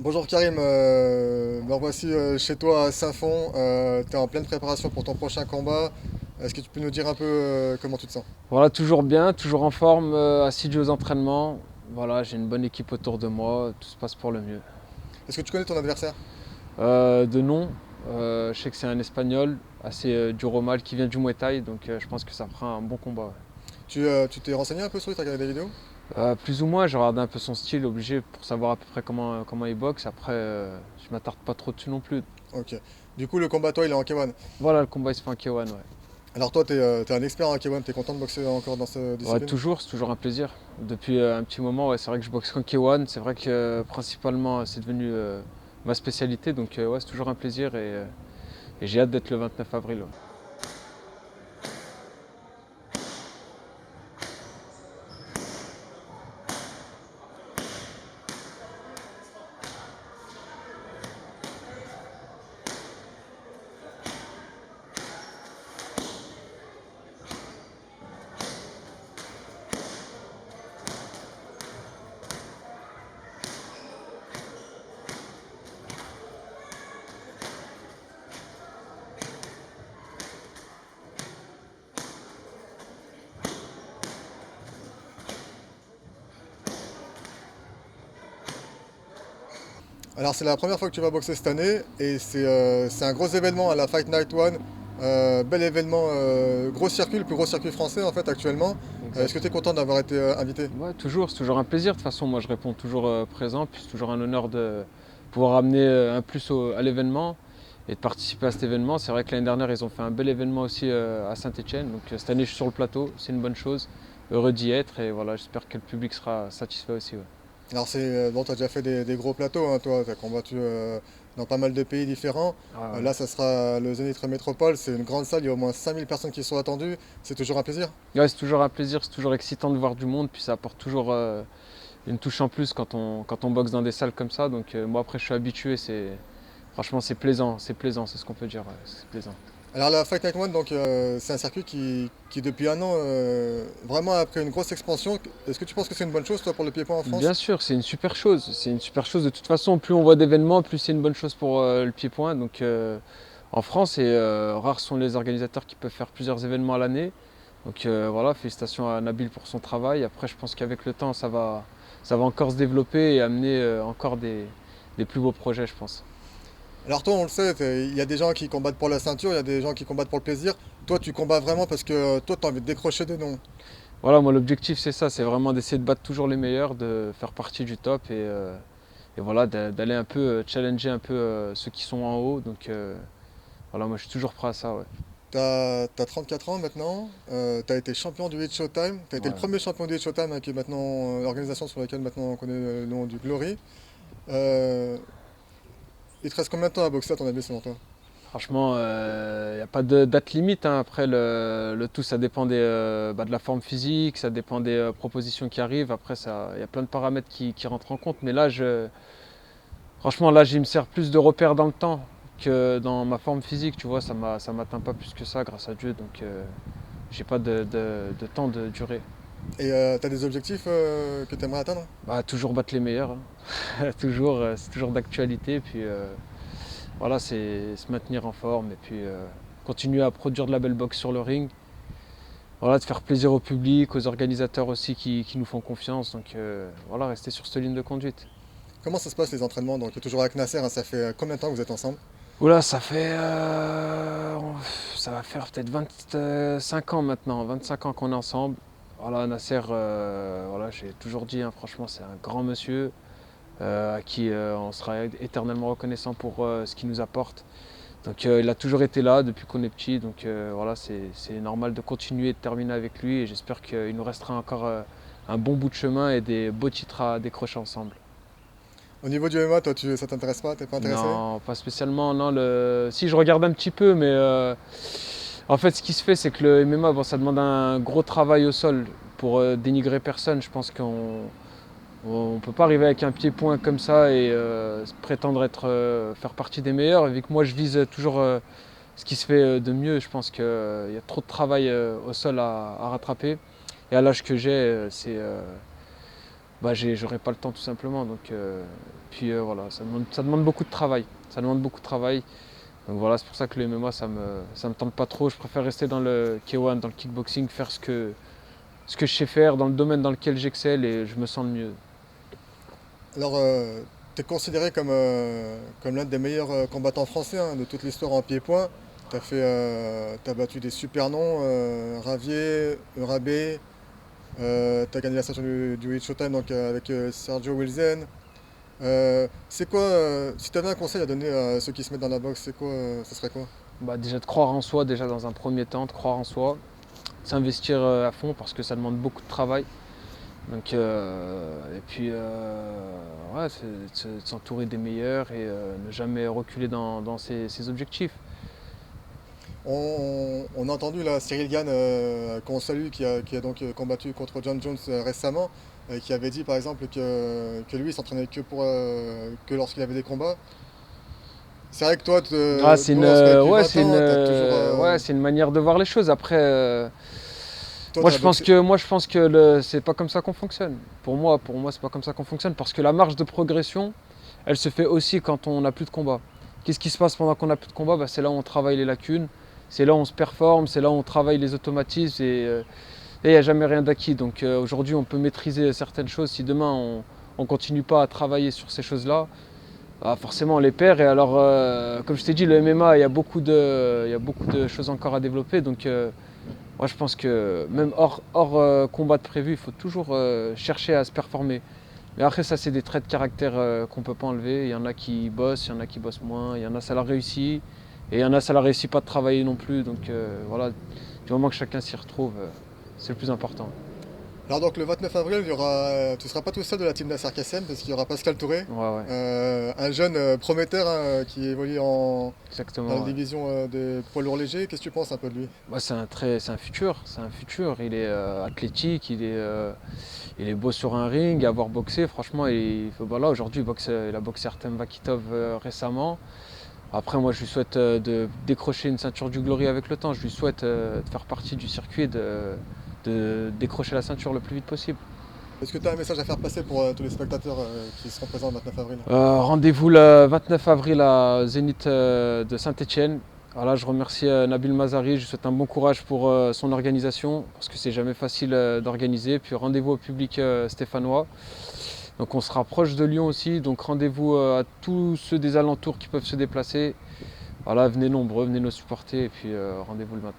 Bonjour Karim, me revoici chez toi à Saint-Fond. Tu es en pleine préparation pour ton prochain combat. Est-ce que tu peux nous dire un peu comment tu te sens? Voilà, toujours bien, toujours en forme, assidu aux entraînements. Voilà, j'ai une bonne équipe autour de moi, tout se passe pour le mieux. Est-ce que tu connais ton adversaire? De nom, je sais que c'est un Espagnol, assez dur au mal, qui vient du Muay Thai, donc je pense que ça fera un bon combat. Ouais. Tu t'es renseigné un peu sur lui, t'as regardé des vidéos? Plus ou moins, j'ai regardé un peu son style, obligé pour savoir à peu près comment il boxe. Après, je m'attarde pas trop dessus non plus. Ok. Du coup, le combat, toi, il est en K1. Voilà, le combat il se fait en K1, ouais. Alors toi, t'es un expert en K1, t'es content de boxer encore dans cette Ouais, discipline? toujours, c'est toujours un plaisir. Depuis un petit moment, ouais, c'est vrai que je boxe qu'en K1, c'est vrai que principalement c'est devenu ma spécialité, donc ouais, c'est toujours un plaisir et j'ai hâte d'être le 29 avril. Ouais. Alors c'est la première fois que tu vas boxer cette année et c'est un gros événement à la Fight Night One. Bel événement, gros circuit, le plus gros circuit français en fait actuellement. Est-ce que tu es Exact. content d'avoir été invité? Ouais, toujours, c'est toujours un plaisir. De toute façon, moi je réponds toujours présent, puis c'est toujours un honneur de pouvoir amener un plus à l'événement et de participer à cet événement. C'est vrai que l'année dernière, ils ont fait un bel événement aussi à Saint-Étienne, donc cette année je suis sur le plateau, c'est une bonne chose. Heureux d'y être et voilà, j'espère que le public sera satisfait aussi. Ouais. Alors bon, t'as déjà fait des gros plateaux, hein, toi, t'as combattu dans pas mal de pays différents. Ah ouais. Là, ça sera le Zénith Métropole, c'est une grande salle, il y a au moins 5000 personnes qui sont attendues. C'est toujours un plaisir. Ouais, c'est toujours un plaisir, c'est toujours excitant de voir du monde, puis ça apporte toujours une touche en plus quand on boxe dans des salles comme ça. Donc moi après je suis habitué, franchement c'est plaisant, c'est ce qu'on peut dire, ouais, c'est plaisant. Alors la Fight Night One, donc c'est un circuit qui depuis un an vraiment a pris une grosse expansion. Est-ce que tu penses que c'est une bonne chose, toi, pour le pied-point en Bien France? sûr, c'est une super chose, c'est une super chose. De toute façon, plus on voit d'événements, plus c'est une bonne chose pour le pied-point. Donc en France, et rares sont les organisateurs qui peuvent faire plusieurs événements à l'année. Donc voilà, félicitations à Nabil pour son travail. Après, je pense qu'avec le temps, ça va encore se développer et amener encore des plus beaux projets, je pense. Alors toi, on le sait, il y a des gens qui combattent pour la ceinture, il y a des gens qui combattent pour le plaisir. Toi, tu combats vraiment parce que toi, tu as envie de décrocher des noms. Voilà, moi l'objectif c'est ça, c'est vraiment d'essayer de battre toujours les meilleurs, de faire partie du top et voilà, d'aller un peu challenger un peu ceux qui sont en haut. Donc voilà, moi je suis toujours prêt à ça, ouais. T'as 34 ans maintenant, t'as été champion du Hit Showtime, t'as été le Voilà. premier champion du Hit Showtime, hein, qui est maintenant l'organisation sur laquelle maintenant on connaît le nom du Glory. Euh, il te reste combien de temps à boxer à ton avis selon toi? Franchement, il n'y a pas de date limite, hein. Après, le tout, ça dépend de la forme physique, ça dépend des propositions qui arrivent. Après, il y a plein de paramètres qui rentrent en compte. Mais là, franchement, là, je me sers plus de repères dans le temps que dans ma forme physique. Tu vois, ça m'atteint pas plus que ça, grâce à Dieu. Donc, j'ai pas de temps de durée. Et t'as des objectifs que t'aimerais atteindre? Bah, toujours battre les meilleurs, hein. Toujours, c'est toujours d'actualité. Puis voilà, c'est se maintenir en forme et puis continuer à produire de la belle boxe sur le ring. Voilà, de faire plaisir au public, aux organisateurs aussi qui nous font confiance. Donc voilà, rester sur cette ligne de conduite. Comment ça se passe les entraînements? Donc toujours avec Nasser, hein, ça fait combien de temps que vous êtes ensemble? Oula, ça va faire peut-être 25 ans maintenant, 25 ans qu'on est ensemble. Voilà, Nasser, voilà, j'ai toujours dit, hein, franchement, c'est un grand monsieur à qui on sera éternellement reconnaissant pour ce qu'il nous apporte. Donc il a toujours été là depuis qu'on est petit, donc voilà, c'est normal de continuer et de terminer avec lui et j'espère qu'il nous restera encore un bon bout de chemin et des beaux titres à décrocher ensemble. Au niveau du MMA, toi, ça t'intéresse pas? T'es pas intéressé? Non, pas spécialement, non. Si je regarde un petit peu, mais en fait ce qui se fait c'est que le MMA, bon, ça demande un gros travail au sol pour dénigrer personne. Je pense qu'on ne peut pas arriver avec un pied-point comme ça et prétendre faire partie des meilleurs. Et vu que moi je vise toujours ce qui se fait de mieux. Je pense qu'il y a trop de travail au sol à rattraper. Et à l'âge que j'ai, bah, j'aurai pas le temps tout simplement. Donc, voilà, ça demande beaucoup de travail. Ça demande beaucoup de travail. Donc voilà, c'est pour ça que le MMA, ça me tente pas trop. Je préfère rester dans le K1, dans le kickboxing, faire ce que je sais faire, dans le domaine dans lequel j'excelle et je me sens le mieux. Alors, tu es considéré comme l'un des meilleurs combattants français hein, de toute l'histoire en pied-point. T'as battu des super noms, Ravier, Eurabé, tu as gagné la ceinture du Hit Showtime donc, avec Sergio Wilzen. C'est quoi, si tu avais un conseil à donner à ceux qui se mettent dans la boxe, c'est quoi, ce serait quoi? Bah, déjà de croire en soi, déjà dans un premier temps, de croire en soi, s'investir à fond parce que ça demande beaucoup de travail. Donc, et puis, ouais, c'est de s'entourer des meilleurs et ne jamais reculer dans ses objectifs. On a entendu là, Cyril Gane, qu'on salue, qui a donc combattu contre John Jones récemment, qui avait dit par exemple que lui il s'entraînait que lorsqu'il avait des combats. C'est vrai que toi, Ah, c'est une, toi, ça fait depuis ouais, 20 ans, t'as toujours. ouais, c'est une manière de voir les choses. Après, Toi, t'as boxé. moi, je pense que c'est pas comme ça qu'on fonctionne. Pour moi, c'est pas comme ça qu'on fonctionne parce que la marge de progression, elle se fait aussi quand on n'a plus de combat. Qu'est-ce qui se passe pendant qu'on n'a plus de combat? Bah, c'est là où on travaille les lacunes, c'est là où on se performe, c'est là où on travaille les automatismes et il n'y a jamais rien d'acquis. Donc aujourd'hui, on peut maîtriser certaines choses. Si demain on continue pas à travailler sur ces choses-là, bah, forcément on les perd. Et alors, comme je t'ai dit, le MMA, il y a beaucoup de choses encore à développer. Donc moi, je pense que même hors combat de prévu, il faut toujours chercher à se performer. Mais après, ça, c'est des traits de caractère qu'on ne peut pas enlever. Il y en a qui bossent, il y en a qui bossent moins, il y en a ça leur réussit, et il y en a ça leur réussit pas de travailler non plus. Donc voilà, du moment que chacun s'y retrouve, c'est le plus important. Alors donc le 29 avril, tu ne seras pas tout seul de la team Nasser Kassem parce qu'il y aura Pascal Touré, Ouais, ouais, un jeune prometteur hein, qui évolue dans la exactement. Ouais. division des poids lourds légers. Qu'est-ce que tu penses un peu de lui? Bah, c'est un futur, c'est un futur. Il est athlétique, il est beau sur un ring, avoir boxé, franchement, voilà, aujourd'hui, il a boxé Artem Vakitov récemment. Après, moi, je lui souhaite de décrocher une ceinture du Glory avec le temps. Je lui souhaite de faire partie du circuit, de décrocher la ceinture le plus vite possible. Est-ce que tu as un message à faire passer pour tous les spectateurs qui seront présents le 29 avril? Rendez-vous le 29 avril à Zénith de Saint-Étienne. Voilà, je remercie Nabil Mazari, je lui souhaite un bon courage pour son organisation, parce que c'est jamais facile d'organiser. Puis rendez-vous au public stéphanois. Donc on sera proche de Lyon aussi, donc rendez-vous à tous ceux des alentours qui peuvent se déplacer. Voilà, venez nombreux, venez nous supporter et puis rendez-vous le 29.